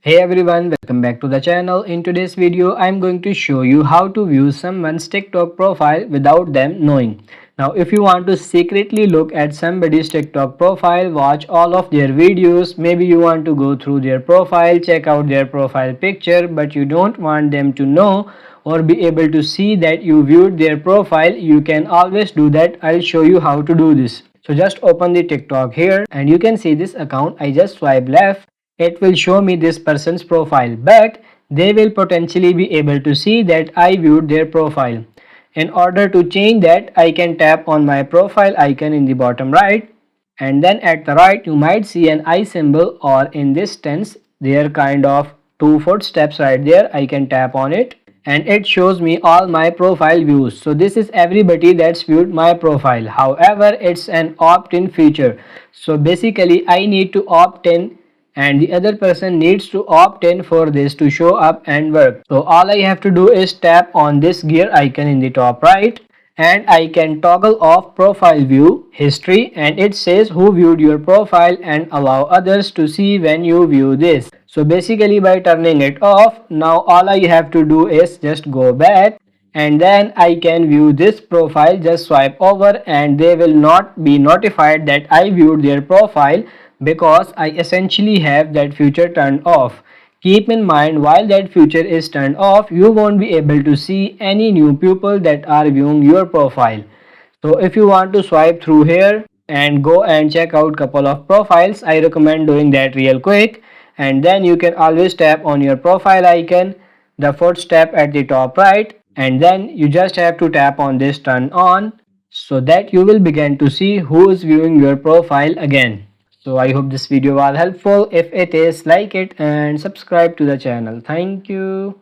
Hey everyone, welcome back to the channel. In today's video, I'm going to show you how to view someone's TikTok profile without them knowing. Now, if you want to secretly look at somebody's TikTok profile, watch all of their videos, maybe you want to go through their profile, check out their profile picture, but you don't want them to know or be able to see that you viewed their profile, you can always do that. I'll show you how to do this. So just open the TikTok here and you can see this account. I just swipe left, it will show me this person's profile, but they will potentially be able to see that I viewed their profile. In order to change that, I can tap on my profile icon in the bottom right, and then at the right you might see an eye symbol, or in this sense there kind of two footsteps right there. I can tap on it and it shows me all my profile views. So this is everybody that's viewed my profile. However, it's an opt-in feature, so basically I need to opt in and the other person needs to opt in for this to show up and work. So all I have to do is tap on this gear icon in the top right, and I can toggle off profile view history, and it says who viewed your profile and allow others to see when you view this. So basically by turning it off, now all I have to do is just go back and then I can view this profile. Just swipe over and they will not be notified that I viewed their profile because I essentially have that feature turned off. Keep in mind, while that feature is turned off, you won't be able to see any new people that are viewing your profile. So if you want to swipe through here and go and check out couple of profiles, I recommend doing that real quick. And then you can always tap on your profile icon, the fourth step at the top right, and then you just have to tap on this turn on so that you will begin to see who is viewing your profile again. So I hope this video was helpful. If it is, like it and subscribe to the channel. Thank you.